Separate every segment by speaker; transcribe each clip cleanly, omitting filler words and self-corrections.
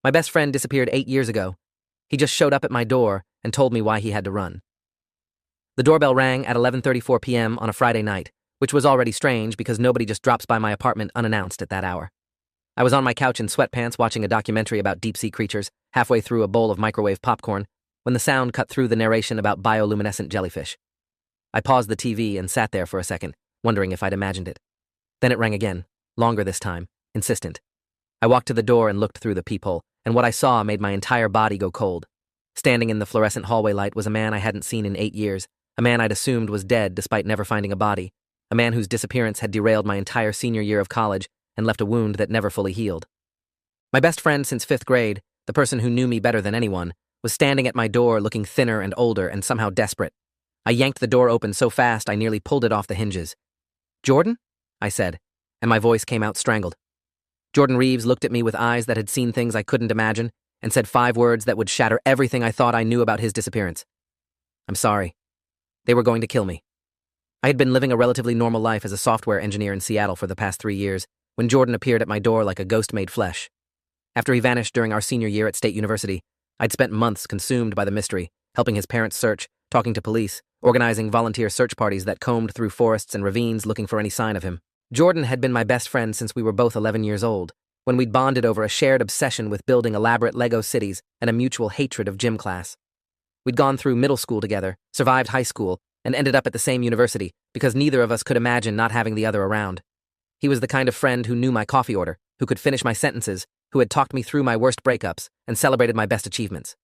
Speaker 1: My best friend disappeared 8 years ago. He just showed up at my door and told me why he had to run. The doorbell rang at 11:34 p.m. on a Friday night, which was already strange because nobody just drops by my apartment unannounced at that hour. I was on my couch in sweatpants watching a documentary about deep-sea creatures, halfway through a bowl of microwave popcorn, when the sound cut through the narration about bioluminescent jellyfish. I paused the TV and sat there for a second, wondering if I'd imagined it. Then it rang again, longer this time, insistent. I walked to the door and looked through the peephole, and what I saw made my entire body go cold. Standing in the fluorescent hallway light was a man I hadn't seen in 8 years, a man I'd assumed was dead despite never finding a body, a man whose disappearance had derailed my entire senior year of college and left a wound that never fully healed. My best friend since 5th grade, the person who knew me better than anyone, was standing at my door looking thinner and older and somehow desperate. I yanked the door open so fast I nearly pulled it off the hinges. "Jordan?" I said, and my voice came out strangled. Jordan Reeves looked at me with eyes that had seen things I couldn't imagine and said 5 words that would shatter everything I thought I knew about his disappearance. "I'm sorry. They were going to kill me." I had been living a relatively normal life as a software engineer in Seattle for the past 3 years when Jordan appeared at my door like a ghost made flesh. After he vanished during our senior year at State University, I'd spent months consumed by the mystery, helping his parents search, talking to police, organizing volunteer search parties that combed through forests and ravines looking for any sign of him. Jordan had been my best friend since we were both 11 years old, when we'd bonded over a shared obsession with building elaborate Lego cities and a mutual hatred of gym class. We'd gone through middle school together, survived high school, and ended up at the same university because neither of us could imagine not having the other around. He was the kind of friend who knew my coffee order, who could finish my sentences, who had talked me through my worst breakups and celebrated my best achievements.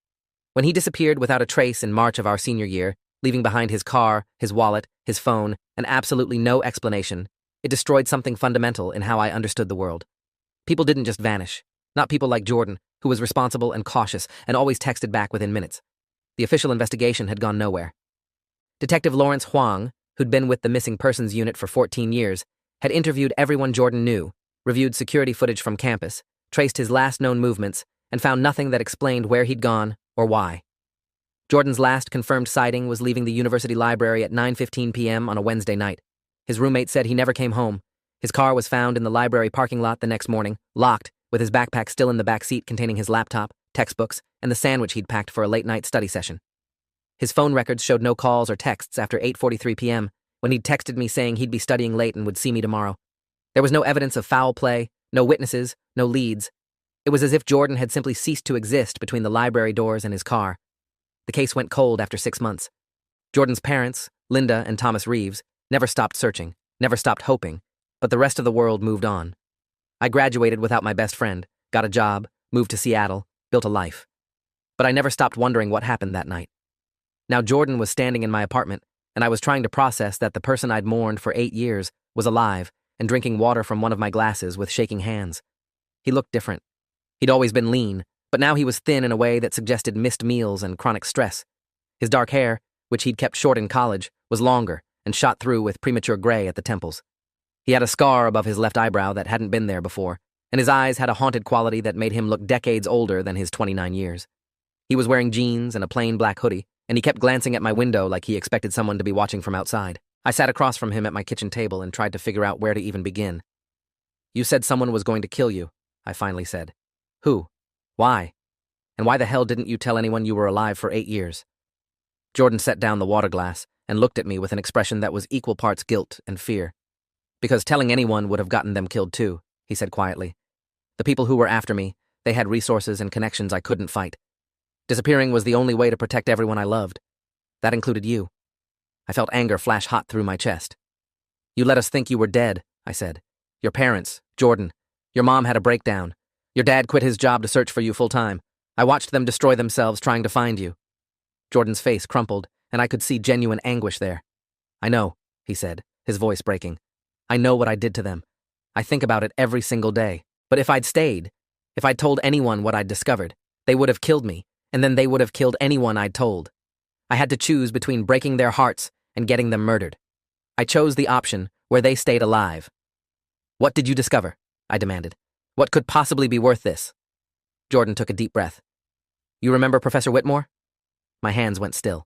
Speaker 1: When he disappeared without a trace in March of our senior year, leaving behind his car, his wallet, his phone, and absolutely no explanation, it destroyed something fundamental in how I understood the world. People didn't just vanish. Not people like Jordan, who was responsible and cautious and always texted back within minutes. The official investigation had gone nowhere. Detective Lawrence Huang, who'd been with the Missing Persons Unit for 14 years, had interviewed everyone Jordan knew, reviewed security footage from campus, traced his last known movements, and found nothing that explained where he'd gone or why. Jordan's last confirmed sighting was leaving the university library at 9:15 p.m. on a Wednesday night. His roommate said he never came home. His car was found in the library parking lot the next morning, locked, with his backpack still in the back seat containing his laptop, textbooks, and the sandwich he'd packed for a late-night study session. His phone records showed no calls or texts after 8:43 p.m., when he'd texted me saying he'd be studying late and would see me tomorrow. There was no evidence of foul play, no witnesses, no leads. It was as if Jordan had simply ceased to exist between the library doors and his car. The case went cold after 6 months. Jordan's parents, Linda and Thomas Reeves, never stopped searching, never stopped hoping, but the rest of the world moved on. I graduated without my best friend, got a job, moved to Seattle, built a life. But I never stopped wondering what happened that night. Now Jordan was standing in my apartment, and I was trying to process that the person I'd mourned for 8 years was alive and drinking water from one of my glasses with shaking hands. He looked different. He'd always been lean, but now he was thin in a way that suggested missed meals and chronic stress. His dark hair, which he'd kept short in college, was longer and shot through with premature gray at the temples. He had a scar above his left eyebrow that hadn't been there before, and his eyes had a haunted quality that made him look decades older than his 29 years. He was wearing jeans and a plain black hoodie, and he kept glancing at my window like he expected someone to be watching from outside. I sat across from him at my kitchen table and tried to figure out where to even begin. "You said someone was going to kill you," I finally said. "Who? Why? And why the hell didn't you tell anyone you were alive for 8 years? Jordan set down the water glass and looked at me with an expression that was equal parts guilt and fear. "Because telling anyone would have gotten them killed too," he said quietly. "The people who were after me, they had resources and connections I couldn't fight. Disappearing was the only way to protect everyone I loved. That included you." I felt anger flash hot through my chest. "You let us think you were dead," I said. "Your parents, Jordan. Your mom had a breakdown. Your dad quit his job to search for you full-time. I watched them destroy themselves trying to find you." Jordan's face crumpled, and I could see genuine anguish there. "I know," he said, his voice breaking. "I know what I did to them. I think about it every single day. But if I'd stayed, if I'd told anyone what I'd discovered, they would have killed me, and then they would have killed anyone I'd told. I had to choose between breaking their hearts and getting them murdered. I chose the option where they stayed alive." "What did you discover?" I demanded. "What could possibly be worth this?" Jordan took a deep breath. "You remember Professor Whitmore?" My hands went still.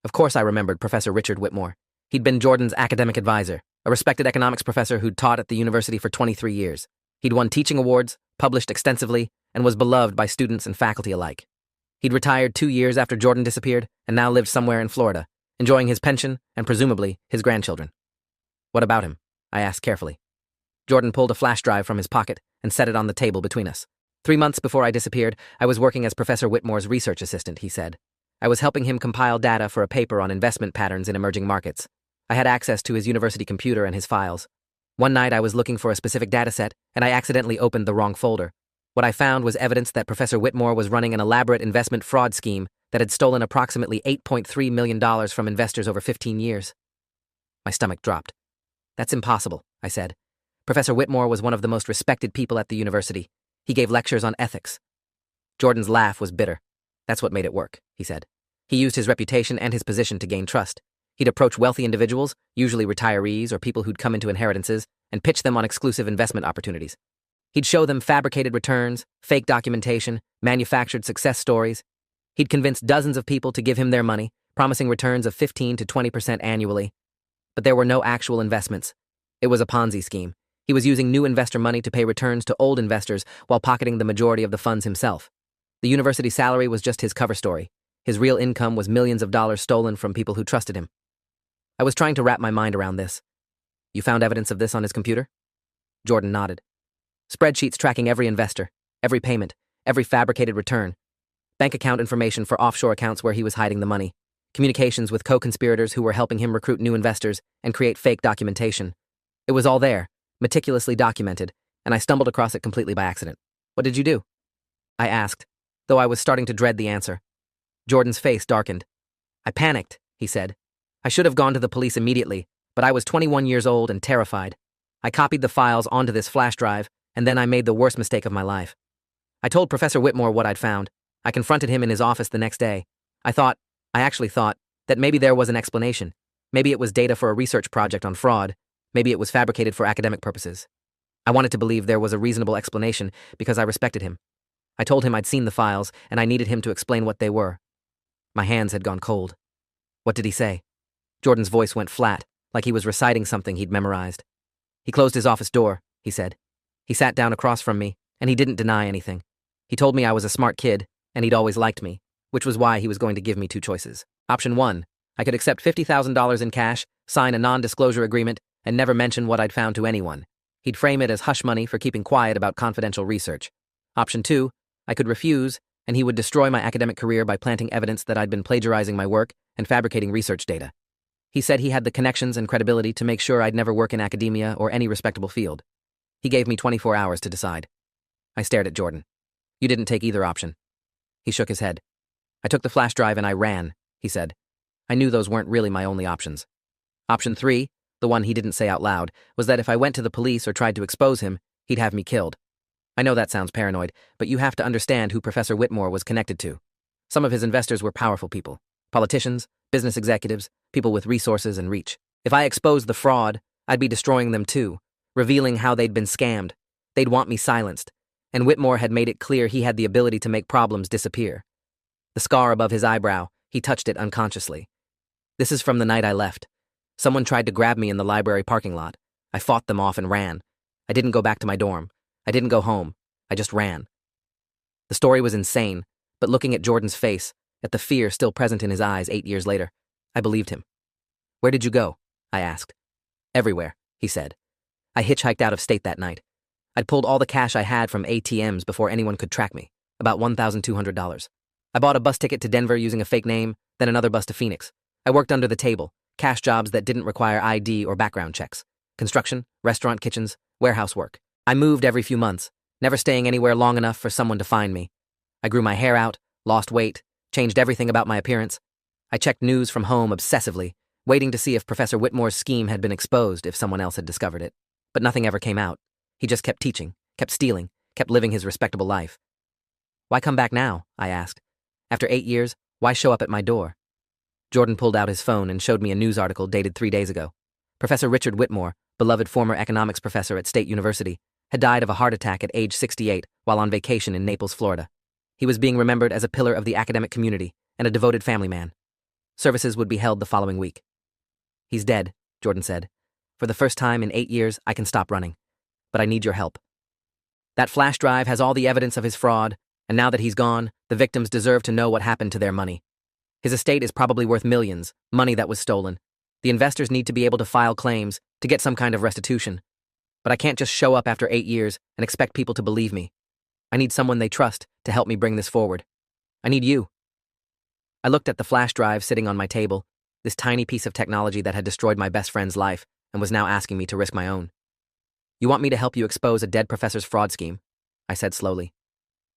Speaker 1: Of course I remembered Professor Richard Whitmore. He'd been Jordan's academic advisor, a respected economics professor who'd taught at the university for 23 years. He'd won teaching awards, published extensively, and was beloved by students and faculty alike. He'd retired 2 years after Jordan disappeared and now lived somewhere in Florida, enjoying his pension and presumably his grandchildren. What about him? I asked carefully. Jordan pulled a flash drive from his pocket and set it on the table between us. 3 months before I disappeared, I was working as Professor Whitmore's research assistant, he said. I was helping him compile data for a paper on investment patterns in emerging markets. I had access to his university computer and his files. One night I was looking for a specific dataset, and I accidentally opened the wrong folder. What I found was evidence that Professor Whitmore was running an elaborate investment fraud scheme that had stolen approximately $8.3 million from investors over 15 years. My stomach dropped. That's impossible, I said. Professor Whitmore was one of the most respected people at the university. He gave lectures on ethics. Jordan's laugh was bitter. That's what made it work, he said. He used his reputation and his position to gain trust. He'd approach wealthy individuals, usually retirees or people who'd come into inheritances, and pitch them on exclusive investment opportunities. He'd show them fabricated returns, fake documentation, manufactured success stories. He'd convince dozens of people to give him their money, promising returns of 15 to 20% annually. But there were no actual investments. It was a Ponzi scheme. He was using new investor money to pay returns to old investors while pocketing the majority of the funds himself. The university salary was just his cover story. His real income was millions of dollars stolen from people who trusted him. I was trying to wrap my mind around this. You found evidence of this on his computer? Jordan nodded. Spreadsheets tracking every investor, every payment, every fabricated return. Bank account information for offshore accounts where he was hiding the money. Communications with co-conspirators who were helping him recruit new investors and create fake documentation. It was all there, meticulously documented, and I stumbled across it completely by accident. What did you do? I asked, though I was starting to dread the answer. Jordan's face darkened. I panicked, he said. I should have gone to the police immediately, but I was 21 years old and terrified. I copied the files onto this flash drive, and then I made the worst mistake of my life. I told Professor Whitmore what I'd found. I confronted him in his office the next day. I actually thought, that maybe there was an explanation. Maybe it was data for a research project on fraud. Maybe it was fabricated for academic purposes. I wanted to believe there was a reasonable explanation because I respected him. I told him I'd seen the files, and I needed him to explain what they were. My hands had gone cold. What did he say? Jordan's voice went flat, like he was reciting something he'd memorized. He closed his office door, he said. He sat down across from me, and he didn't deny anything. He told me I was a smart kid, and he'd always liked me, which was why he was going to give me 2 choices. Option 1, I could accept $50,000 in cash, sign a non-disclosure agreement, and never mention what I'd found to anyone. He'd frame it as hush money for keeping quiet about confidential research. Option 2, I could refuse, and he would destroy my academic career by planting evidence that I'd been plagiarizing my work and fabricating research data. He said he had the connections and credibility to make sure I'd never work in academia or any respectable field. He gave me 24 hours to decide. I stared at Jordan. You didn't take either option. He shook his head. I took the flash drive and I ran, he said. I knew those weren't really my only options. Option 3, the one he didn't say out loud, was that if I went to the police or tried to expose him, he'd have me killed. I know that sounds paranoid, but you have to understand who Professor Whitmore was connected to. Some of his investors were powerful people. Politicians, business executives, people with resources and reach. If I exposed the fraud, I'd be destroying them too, revealing how they'd been scammed. They'd want me silenced. And Whitmore had made it clear he had the ability to make problems disappear. The scar above his eyebrow, he touched it unconsciously. This is from the night I left. Someone tried to grab me in the library parking lot. I fought them off and ran. I didn't go back to my dorm. I didn't go home. I just ran. The story was insane, but looking at Jordan's face, at the fear still present in his eyes 8 years later, I believed him. Where did you go? I asked. Everywhere, he said. I hitchhiked out of state that night. I'd pulled all the cash I had from ATMs before anyone could track me, about $1,200. I bought a bus ticket to Denver using a fake name, then another bus to Phoenix. I worked under the table, cash jobs that didn't require ID or background checks. Construction, restaurant kitchens, warehouse work. I moved every few months, never staying anywhere long enough for someone to find me. I grew my hair out, lost weight, changed everything about my appearance. I checked news from home obsessively, waiting to see if Professor Whitmore's scheme had been exposed if someone else had discovered it. But nothing ever came out. He just kept teaching, kept stealing, kept living his respectable life. Why come back now? I asked. After 8 years, why show up at my door? Jordan pulled out his phone and showed me a news article dated 3 days ago. Professor Richard Whitmore, beloved former economics professor at State University, had died of a heart attack at age 68 while on vacation in Naples, Florida. He was being remembered as a pillar of the academic community and a devoted family man. Services would be held the following week. He's dead, Jordan said. For the first time in 8 years, I can stop running. But I need your help. That flash drive has all the evidence of his fraud, and now that he's gone, the victims deserve to know what happened to their money. His estate is probably worth millions, money that was stolen. The investors need to be able to file claims to get some kind of restitution. But I can't just show up after 8 years and expect people to believe me. I need someone they trust to help me bring this forward. I need you. I looked at the flash drive sitting on my table, this tiny piece of technology that had destroyed my best friend's life and was now asking me to risk my own. You want me to help you expose a dead professor's fraud scheme? I said slowly.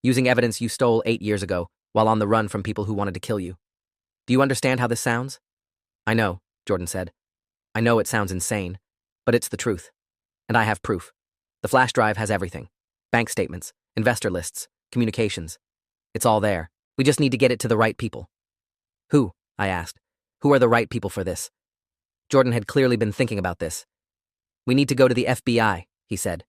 Speaker 1: Using evidence you stole 8 years ago while on the run from people who wanted to kill you. Do you understand how this sounds? I know, Jordan said. I know it sounds insane, but it's the truth. And I have proof. The flash drive has everything. Bank statements, investor lists, communications. It's all there. We just need to get it to the right people. Who? I asked. Who are the right people for this? Jordan had clearly been thinking about this. We need to go to the FBI, he said.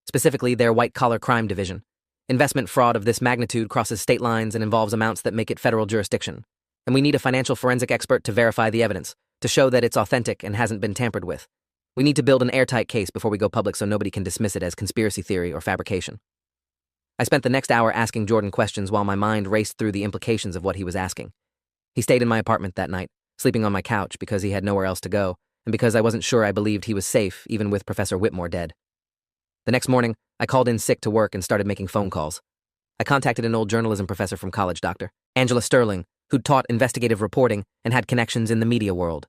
Speaker 1: Specifically, their white-collar crime division. Investment fraud of this magnitude crosses state lines and involves amounts that make it federal jurisdiction. And we need a financial forensic expert to verify the evidence, to show that it's authentic and hasn't been tampered with. We need to build an airtight case before we go public so nobody can dismiss it as conspiracy theory or fabrication. I spent the next hour asking Jordan questions while my mind raced through the implications of what he was asking. He stayed in my apartment that night, sleeping on my couch because he had nowhere else to go, and because I wasn't sure I believed he was safe even with Professor Whitmore dead. The next morning, I called in sick to work and started making phone calls. I contacted an old journalism professor from college, Dr. Angela Sterling, who'd taught investigative reporting and had connections in the media world.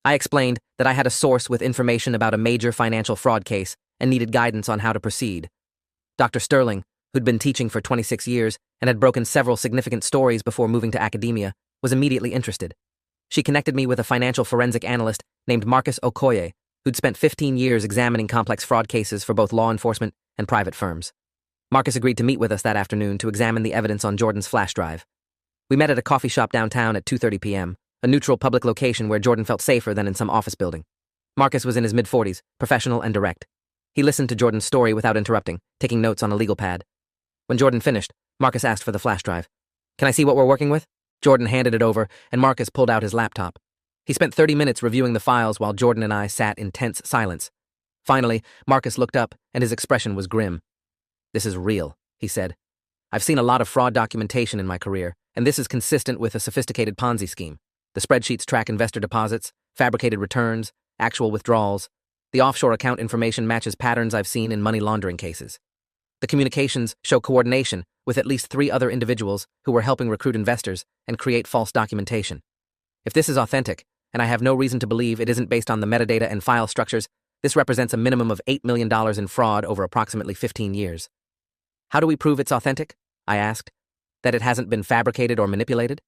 Speaker 1: I explained that I had a source with information about a major financial fraud case and needed guidance on how to proceed. Dr. Sterling, who'd been teaching for 26 years and had broken several significant stories before moving to academia, was immediately interested. She connected me with a financial forensic analyst named Marcus Okoye, who'd spent 15 years examining complex fraud cases for both law enforcement and private firms. Marcus agreed to meet with us that afternoon to examine the evidence on Jordan's flash drive. We met at a coffee shop downtown at 2:30 p.m., a neutral public location where Jordan felt safer than in some office building. Marcus was in his mid-40s, professional and direct. He listened to Jordan's story without interrupting, taking notes on a legal pad. When Jordan finished, Marcus asked for the flash drive. "Can I see what we're working with?" Jordan handed it over, and Marcus pulled out his laptop. He spent 30 minutes reviewing the files while Jordan and I sat in tense silence. Finally, Marcus looked up, and his expression was grim. "This is real," he said. "I've seen a lot of fraud documentation in my career, and this is consistent with a sophisticated Ponzi scheme. The spreadsheets track investor deposits, fabricated returns, actual withdrawals. The offshore account information matches patterns I've seen in money laundering cases. The communications show coordination with at least 3 other individuals who were helping recruit investors and create false documentation. If this is authentic, and I have no reason to believe it isn't based on the metadata and file structures, this represents a minimum of $8 million in fraud over approximately 15 years. How do we prove it's authentic? I asked. That it hasn't been fabricated or manipulated?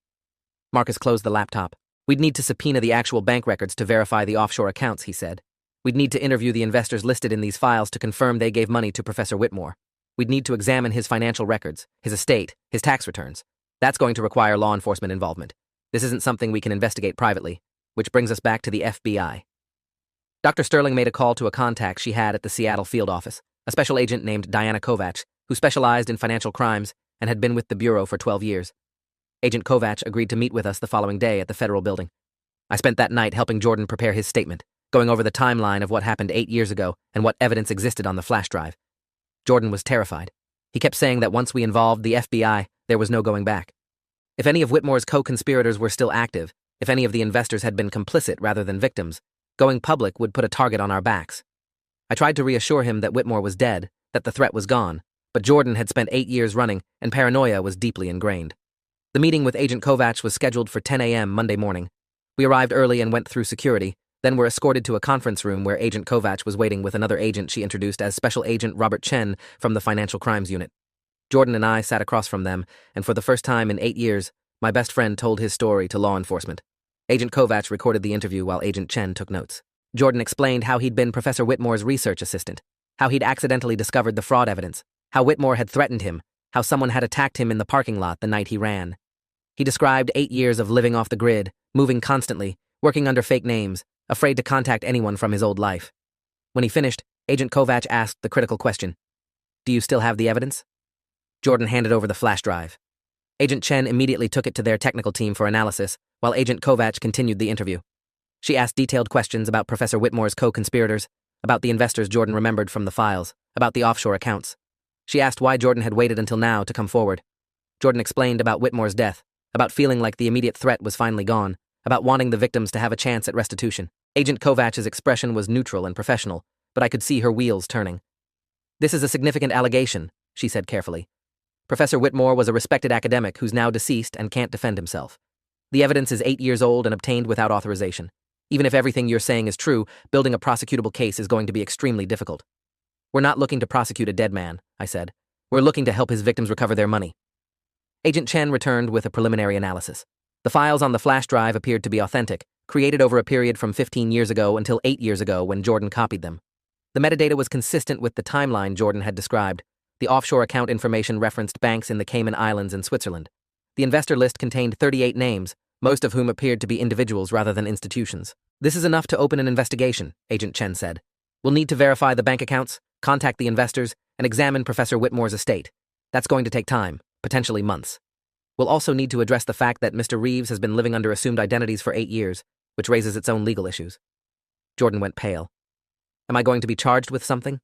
Speaker 1: Marcus closed the laptop. We'd need to subpoena the actual bank records to verify the offshore accounts, he said. We'd need to interview the investors listed in these files to confirm they gave money to Professor Whitmore. We'd need to examine his financial records, his estate, his tax returns. That's going to require law enforcement involvement. This isn't something we can investigate privately, which brings us back to the FBI. Dr. Sterling made a call to a contact she had at the Seattle field office, a special agent named Diana Kovacs, who specialized in financial crimes and had been with the Bureau for 12 years. Agent Kovacs agreed to meet with us the following day at the federal building. I spent that night helping Jordan prepare his statement, going over the timeline of what happened 8 years ago and what evidence existed on the flash drive. Jordan was terrified. He kept saying that once we involved the FBI, there was no going back. If any of Whitmore's co-conspirators were still active, if any of the investors had been complicit rather than victims, going public would put a target on our backs. I tried to reassure him that Whitmore was dead, that the threat was gone, but Jordan had spent 8 years running, and paranoia was deeply ingrained. The meeting with Agent Kovacs was scheduled for 10 a.m. Monday morning. We arrived early and went through security, then were escorted to a conference room where Agent Kovacs was waiting with another agent she introduced as Special Agent Robert Chen from the Financial Crimes Unit. Jordan and I sat across from them, and for the first time in 8 years, my best friend told his story to law enforcement. Agent Kovacs recorded the interview while Agent Chen took notes. Jordan explained how he'd been Professor Whitmore's research assistant, how he'd accidentally discovered the fraud evidence, how Whitmore had threatened him, how someone had attacked him in the parking lot the night he ran. He described 8 years of living off the grid, moving constantly, working under fake names, afraid to contact anyone from his old life. When he finished, Agent Kovacs asked the critical question, "Do you still have the evidence?" Jordan handed over the flash drive. Agent Chen immediately took it to their technical team for analysis, while Agent Kovacs continued the interview. She asked detailed questions about Professor Whitmore's co-conspirators, about the investors Jordan remembered from the files, about the offshore accounts. She asked why Jordan had waited until now to come forward. Jordan explained about Whitmore's death, about feeling like the immediate threat was finally gone, about wanting the victims to have a chance at restitution. Agent Kovach's expression was neutral and professional, but I could see her wheels turning. "This is a significant allegation," she said carefully. "Professor Whitmore was a respected academic who's now deceased and can't defend himself. The evidence is 8 years old and obtained without authorization. Even if everything you're saying is true, building a prosecutable case is going to be extremely difficult." "We're not looking to prosecute a dead man," I said. "We're looking to help his victims recover their money." Agent Chen returned with a preliminary analysis. The files on the flash drive appeared to be authentic, created over a period from 15 years ago until 8 years ago when Jordan copied them. The metadata was consistent with the timeline Jordan had described. The offshore account information referenced banks in the Cayman Islands and Switzerland. The investor list contained 38 names, most of whom appeared to be individuals rather than institutions. "This is enough to open an investigation," Agent Chen said. "We'll need to verify the bank accounts, contact the investors, and examine Professor Whitmore's estate. That's going to take time, potentially months. We'll also need to address the fact that Mr. Reeves has been living under assumed identities for 8 years, which raises its own legal issues." Jordan went pale. "Am I going to be charged with something?"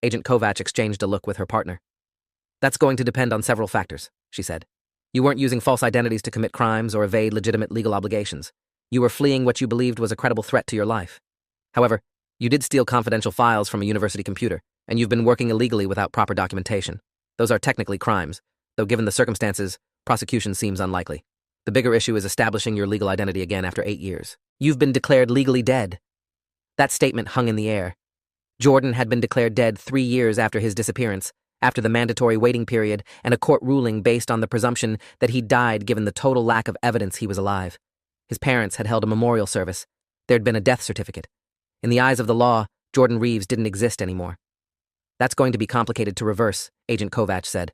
Speaker 1: Agent Kovach exchanged a look with her partner. "That's going to depend on several factors," she said. "You weren't using false identities to commit crimes or evade legitimate legal obligations. You were fleeing what you believed was a credible threat to your life. However, you did steal confidential files from a university computer, and you've been working illegally without proper documentation. Those are technically crimes, though given the circumstances, prosecution seems unlikely. The bigger issue is establishing your legal identity again after 8 years. You've been declared legally dead." That statement hung in the air. Jordan had been declared dead 3 years after his disappearance, after the mandatory waiting period and a court ruling based on the presumption that he died given the total lack of evidence he was alive. His parents had held a memorial service. There'd been a death certificate. In the eyes of the law, Jordan Reeves didn't exist anymore. "That's going to be complicated to reverse," Agent Kovach said.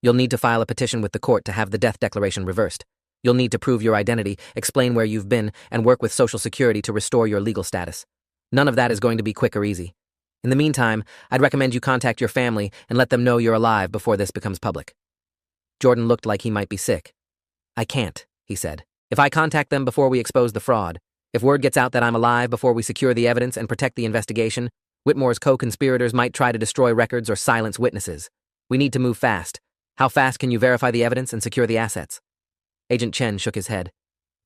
Speaker 1: "You'll need to file a petition with the court to have the death declaration reversed. You'll need to prove your identity, explain where you've been, and work with Social Security to restore your legal status. None of that is going to be quick or easy. In the meantime, I'd recommend you contact your family and let them know you're alive before this becomes public." Jordan looked like he might be sick. "I can't," he said. "If I contact them before we expose the fraud, if word gets out that I'm alive before we secure the evidence and protect the investigation, Whitmore's co-conspirators might try to destroy records or silence witnesses. We need to move fast. How fast can you verify the evidence and secure the assets?" Agent Chen shook his head.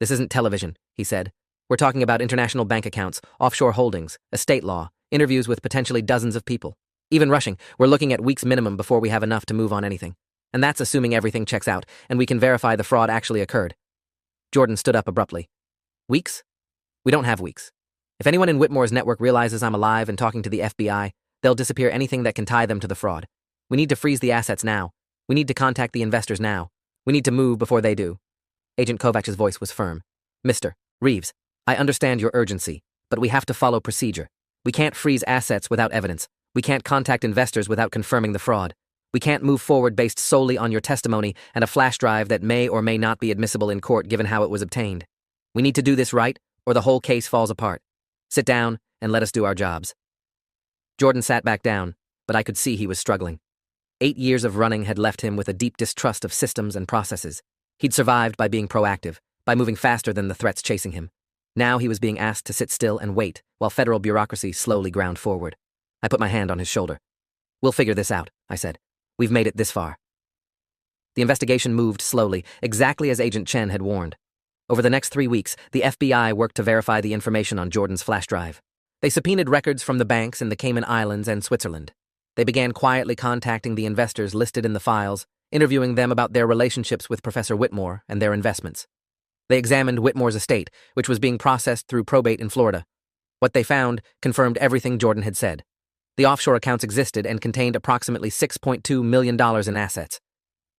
Speaker 1: "This isn't television," he said. "We're talking about international bank accounts, offshore holdings, estate law, interviews with potentially dozens of people. Even rushing, we're looking at weeks minimum before we have enough to move on anything. And that's assuming everything checks out and we can verify the fraud actually occurred." Jordan stood up abruptly. "Weeks? We don't have weeks. If anyone in Whitmore's network realizes I'm alive and talking to the FBI, they'll disappear anything that can tie them to the fraud. We need to freeze the assets now. We need to contact the investors now. We need to move before they do." Agent Kovach's voice was firm. "Mr. Reeves, I understand your urgency, but we have to follow procedure. We can't freeze assets without evidence. We can't contact investors without confirming the fraud. We can't move forward based solely on your testimony and a flash drive that may or may not be admissible in court given how it was obtained. We need to do this right, or the whole case falls apart. Sit down and let us do our jobs." Jordan sat back down, but I could see he was struggling. 8 years of running had left him with a deep distrust of systems and processes. He'd survived by being proactive, by moving faster than the threats chasing him. Now he was being asked to sit still and wait while federal bureaucracy slowly ground forward. I put my hand on his shoulder. "We'll figure this out," I said. "We've made it this far." The investigation moved slowly, exactly as Agent Chen had warned. Over the next 3 weeks, the FBI worked to verify the information on Jordan's flash drive. They subpoenaed records from the banks in the Cayman Islands and Switzerland. They began quietly contacting the investors listed in the files, interviewing them about their relationships with Professor Whitmore and their investments. They examined Whitmore's estate, which was being processed through probate in Florida. What they found confirmed everything Jordan had said. The offshore accounts existed and contained approximately $6.2 million in assets.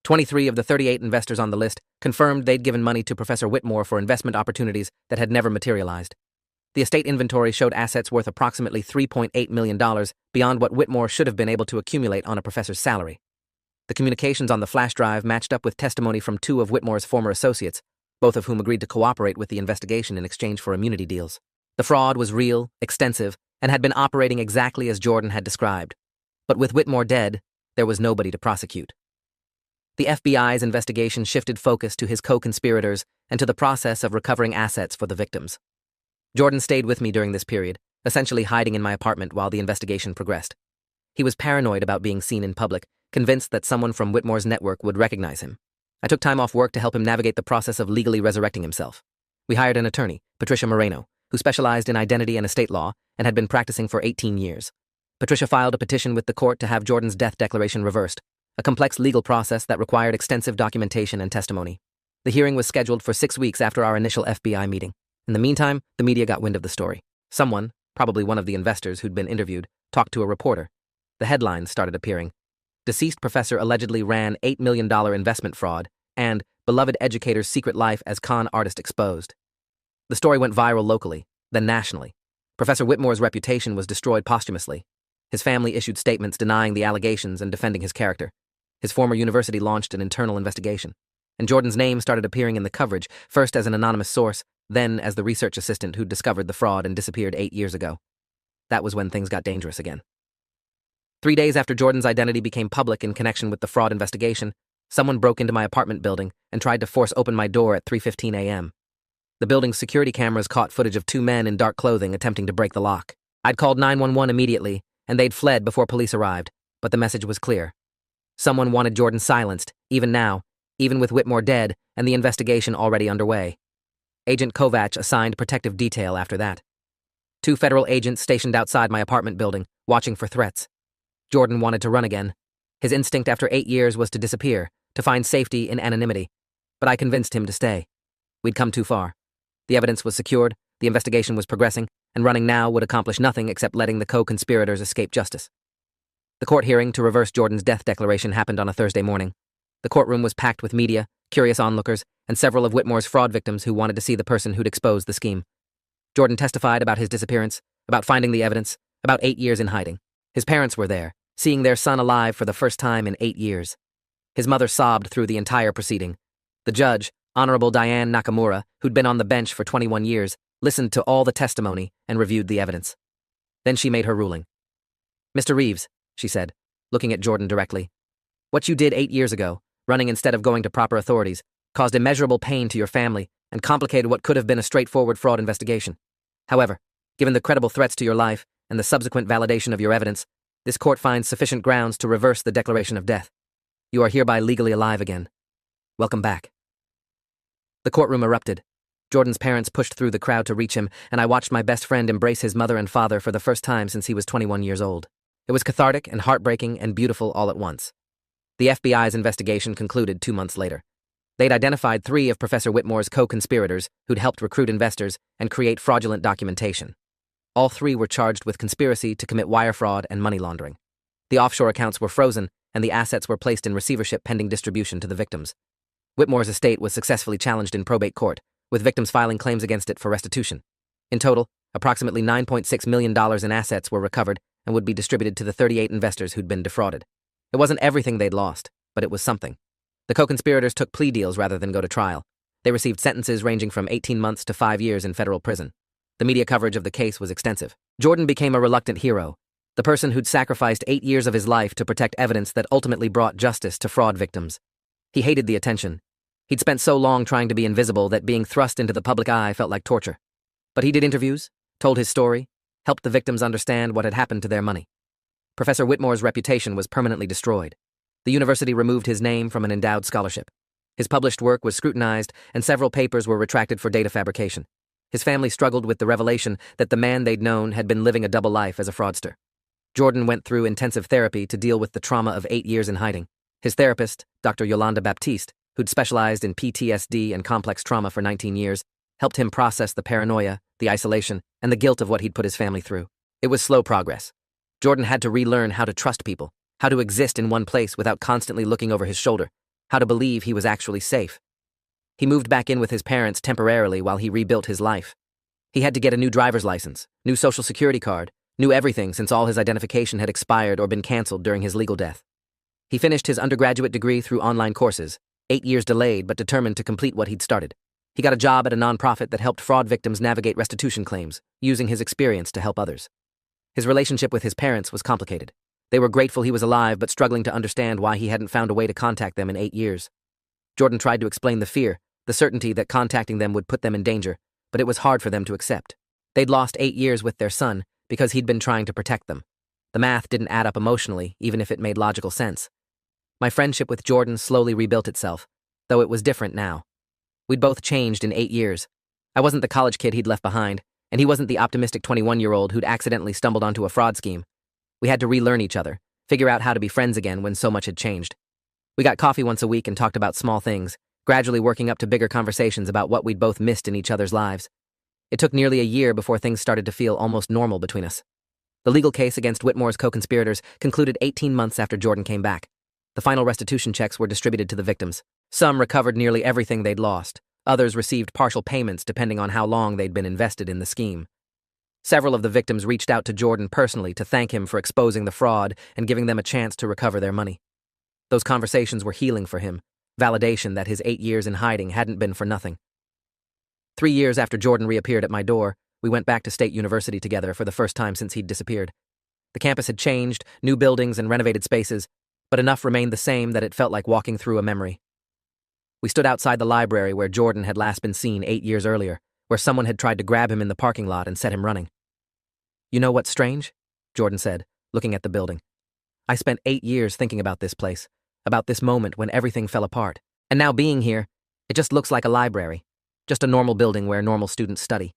Speaker 1: 23 of the 38 investors on the list confirmed they'd given money to Professor Whitmore for investment opportunities that had never materialized. The estate inventory showed assets worth approximately $3.8 million beyond what Whitmore should have been able to accumulate on a professor's salary. The communications on the flash drive matched up with testimony from 2 of Whitmore's former associates, both of whom agreed to cooperate with the investigation in exchange for immunity deals. The fraud was real, extensive, and had been operating exactly as Jordan had described. But with Whitmore dead, there was nobody to prosecute. The FBI's investigation shifted focus to his co-conspirators and to the process of recovering assets for the victims. Jordan stayed with me during this period, essentially hiding in my apartment while the investigation progressed. He was paranoid about being seen in public, convinced that someone from Whitmore's network would recognize him. I took time off work to help him navigate the process of legally resurrecting himself. We hired an attorney, Patricia Moreno, who specialized in identity and estate law and had been practicing for 18 years. Patricia filed a petition with the court to have Jordan's death declaration reversed, a complex legal process that required extensive documentation and testimony. The hearing was scheduled for 6 weeks after our initial FBI meeting. In the meantime, the media got wind of the story. Someone, probably one of the investors who'd been interviewed, talked to a reporter. The headlines started appearing. Deceased professor allegedly ran $8 million investment fraud, and beloved educator's secret life as con artist exposed. The story went viral locally, then nationally. Professor Whitmore's reputation was destroyed posthumously. His family issued statements denying the allegations and defending his character. His former university launched an internal investigation. And Jordan's name started appearing in the coverage, first as an anonymous source, then as the research assistant who'd discovered the fraud and disappeared 8 years ago. That was when things got dangerous again. 3 days after Jordan's identity became public in connection with the fraud investigation, someone broke into my apartment building and tried to force open my door at 3:15 a.m. The building's security cameras caught footage of 2 men in dark clothing attempting to break the lock. I'd called 911 immediately, and they'd fled before police arrived, but the message was clear. Someone wanted Jordan silenced, even now, even with Whitmore dead and the investigation already underway. Agent Kovac assigned protective detail after that. 2 federal agents stationed outside my apartment building, watching for threats. Jordan wanted to run again. His instinct after 8 years was to disappear, to find safety in anonymity. But I convinced him to stay. We'd come too far. The evidence was secured, the investigation was progressing, and running now would accomplish nothing except letting the co-conspirators escape justice. The court hearing to reverse Jordan's death declaration happened on a Thursday morning. The courtroom was packed with media, curious onlookers, and several of Whitmore's fraud victims who wanted to see the person who'd exposed the scheme. Jordan testified about his disappearance, about finding the evidence, about 8 years in hiding. His parents were there, seeing their son alive for the first time in 8 years. His mother sobbed through the entire proceeding. The judge, Honorable Diane Nakamura, who'd been on the bench for 21 years, listened to all the testimony and reviewed the evidence. Then she made her ruling. "Mr. Reeves," she said, looking at Jordan directly, "what you did 8 years ago, running instead of going to proper authorities, caused immeasurable pain to your family and complicated what could have been a straightforward fraud investigation. However, given the credible threats to your life and the subsequent validation of your evidence, this court finds sufficient grounds to reverse the declaration of death. You are hereby legally alive again. Welcome back." The courtroom erupted. Jordan's parents pushed through the crowd to reach him, and I watched my best friend embrace his mother and father for the first time since he was 21 years old. It was cathartic and heartbreaking and beautiful all at once. The FBI's investigation concluded 2 months later. They'd identified 3 of Professor Whitmore's co-conspirators who'd helped recruit investors and create fraudulent documentation. All 3 were charged with conspiracy to commit wire fraud and money laundering. The offshore accounts were frozen, and the assets were placed in receivership pending distribution to the victims. Whitmore's estate was successfully challenged in probate court, with victims filing claims against it for restitution. In total, approximately $9.6 million in assets were recovered and would be distributed to the 38 investors who'd been defrauded. It wasn't everything they'd lost, but it was something. The co-conspirators took plea deals rather than go to trial. They received sentences ranging from 18 months to 5 years in federal prison. The media coverage of the case was extensive. Jordan became a reluctant hero, the person who'd sacrificed 8 years of his life to protect evidence that ultimately brought justice to fraud victims. He hated the attention. He'd spent so long trying to be invisible that being thrust into the public eye felt like torture. But he did interviews, told his story, helped the victims understand what had happened to their money. Professor Whitmore's reputation was permanently destroyed. The university removed his name from an endowed scholarship. His published work was scrutinized, and several papers were retracted for data fabrication. His family struggled with the revelation that the man they'd known had been living a double life as a fraudster. Jordan went through intensive therapy to deal with the trauma of 8 years in hiding. His therapist, Dr. Yolanda Baptiste, who'd specialized in PTSD and complex trauma for 19 years, helped him process the paranoia, the isolation, and the guilt of what he'd put his family through. It was slow progress. Jordan had to relearn how to trust people, how to exist in one place without constantly looking over his shoulder, how to believe he was actually safe. He moved back in with his parents temporarily while he rebuilt his life. He had to get a new driver's license, new social security card, new everything since all his identification had expired or been canceled during his legal death. He finished his undergraduate degree through online courses, 8 years delayed but determined to complete what he'd started. He got a job at a nonprofit that helped fraud victims navigate restitution claims, using his experience to help others. His relationship with his parents was complicated. They were grateful he was alive but struggling to understand why he hadn't found a way to contact them in 8 years. Jordan tried to explain the fear, the certainty that contacting them would put them in danger, but it was hard for them to accept. They'd lost 8 years with their son because he'd been trying to protect them. The math didn't add up emotionally, even if it made logical sense. My friendship with Jordan slowly rebuilt itself, though it was different now. We'd both changed in 8 years. I wasn't the college kid he'd left behind, and he wasn't the optimistic 21-year-old who'd accidentally stumbled onto a fraud scheme. We had to relearn each other, figure out how to be friends again when so much had changed. We got coffee once a week and talked about small things, gradually working up to bigger conversations about what we'd both missed in each other's lives. It took nearly a year before things started to feel almost normal between us. The legal case against Whitmore's co-conspirators concluded 18 months after Jordan came back. The final restitution checks were distributed to the victims. Some recovered nearly everything they'd lost. Others received partial payments depending on how long they'd been invested in the scheme. Several of the victims reached out to Jordan personally to thank him for exposing the fraud and giving them a chance to recover their money. Those conversations were healing for him, validation that his 8 years in hiding hadn't been for nothing. 3 years after Jordan reappeared at my door, we went back to State University together for the first time since he'd disappeared. The campus had changed, new buildings and renovated spaces, but enough remained the same that it felt like walking through a memory. We stood outside the library where Jordan had last been seen 8 years earlier, where someone had tried to grab him in the parking lot and set him running. "You know what's strange?" Jordan said, looking at the building. "I spent 8 years thinking about this place, about this moment when everything fell apart. And now being here, it just looks like a library, just a normal building where normal students study."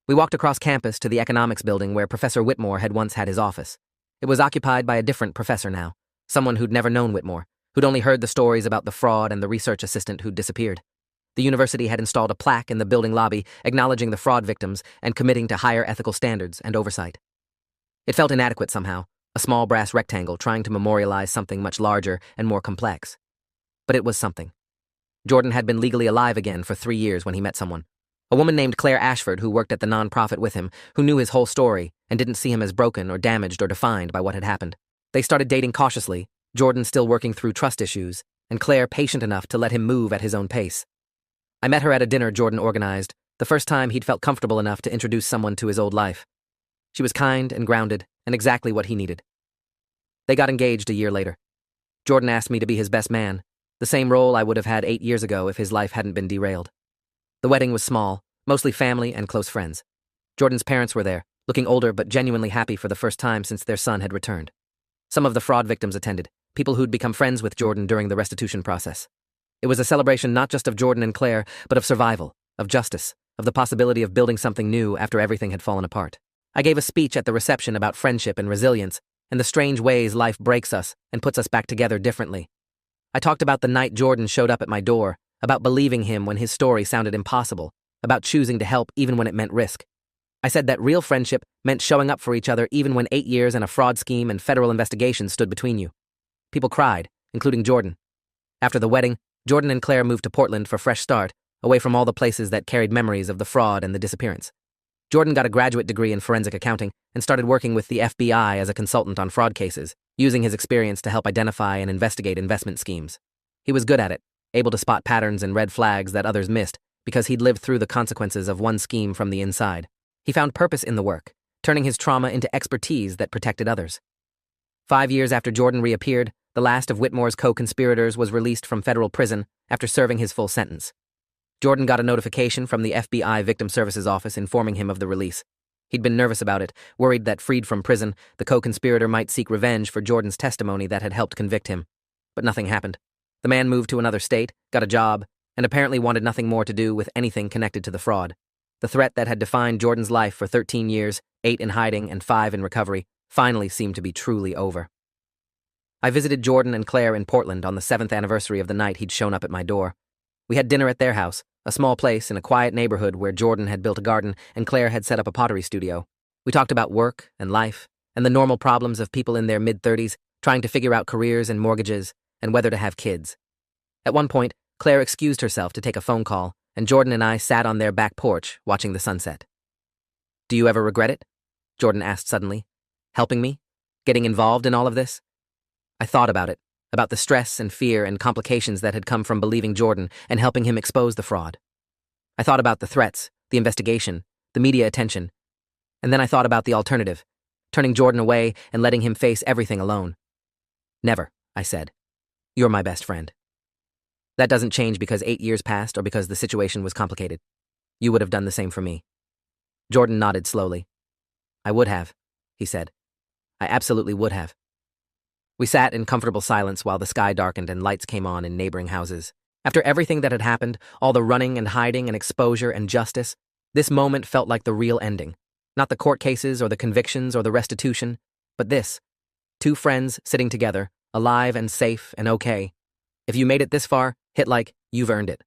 Speaker 1: We walked across campus to the economics building where Professor Whitmore had once had his office. It was occupied by a different professor now, someone who'd never known Whitmore, who'd only heard the stories about the fraud and the research assistant who'd disappeared. The university had installed a plaque in the building lobby acknowledging the fraud victims and committing to higher ethical standards and oversight. It felt inadequate somehow, a small brass rectangle trying to memorialize something much larger and more complex. But it was something. Jordan had been legally alive again for 3 years when he met someone. A woman named Claire Ashford who worked at the nonprofit with him, who knew his whole story and didn't see him as broken or damaged or defined by what had happened. They started dating cautiously, Jordan still working through trust issues, and Claire patient enough to let him move at his own pace. I met her at a dinner Jordan organized, the first time he'd felt comfortable enough to introduce someone to his old life. She was kind and grounded, and exactly what he needed. They got engaged a year later. Jordan asked me to be his best man, the same role I would have had 8 years ago if his life hadn't been derailed. The wedding was small, mostly family and close friends. Jordan's parents were there, looking older but genuinely happy for the first time since their son had returned. Some of the fraud victims attended, people who'd become friends with Jordan during the restitution process. It was a celebration not just of Jordan and Claire, but of survival, of justice, of the possibility of building something new after everything had fallen apart. I gave a speech at the reception about friendship and resilience, and the strange ways life breaks us and puts us back together differently. I talked about the night Jordan showed up at my door, about believing him when his story sounded impossible, about choosing to help even when it meant risk. I said that real friendship meant showing up for each other even when 8 years and a fraud scheme and federal investigations stood between you. People cried, including Jordan. After the wedding, Jordan and Claire moved to Portland for a fresh start, away from all the places that carried memories of the fraud and the disappearance. Jordan got a graduate degree in forensic accounting and started working with the FBI as a consultant on fraud cases, using his experience to help identify and investigate investment schemes. He was good at it, able to spot patterns and red flags that others missed because he'd lived through the consequences of one scheme from the inside. He found purpose in the work, turning his trauma into expertise that protected others. 5 years after Jordan reappeared, the last of Whitmore's co-conspirators was released from federal prison after serving his full sentence. Jordan got a notification from the FBI Victim Services Office informing him of the release. He'd been nervous about it, worried that freed from prison, the co-conspirator might seek revenge for Jordan's testimony that had helped convict him. But nothing happened. The man moved to another state, got a job, and apparently wanted nothing more to do with anything connected to the fraud. The threat that had defined Jordan's life for 13 years, 8 in hiding and 5 in recovery, finally seemed to be truly over. I visited Jordan and Claire in Portland on the 7th anniversary of the night he'd shown up at my door. We had dinner at their house, a small place in a quiet neighborhood where Jordan had built a garden and Claire had set up a pottery studio. We talked about work and life and the normal problems of people in their mid-30s trying to figure out careers and mortgages and whether to have kids. At one point, Claire excused herself to take a phone call, and Jordan and I sat on their back porch watching the sunset. "Do you ever regret it?" Jordan asked suddenly. "Helping me? Getting involved in all of this?" I thought about it, about the stress and fear and complications that had come from believing Jordan and helping him expose the fraud. I thought about the threats, the investigation, the media attention, and then I thought about the alternative, turning Jordan away and letting him face everything alone. "Never," I said. "You're my best friend. That doesn't change because 8 years passed or because the situation was complicated. You would have done the same for me." Jordan nodded slowly. "I would have," he said. "I absolutely would have." We sat in comfortable silence while the sky darkened and lights came on in neighboring houses. After everything that had happened, all the running and hiding and exposure and justice, this moment felt like the real ending. Not the court cases or the convictions or the restitution, but this. Two friends sitting together, alive and safe and okay. If you made it this far, hit like, you've earned it.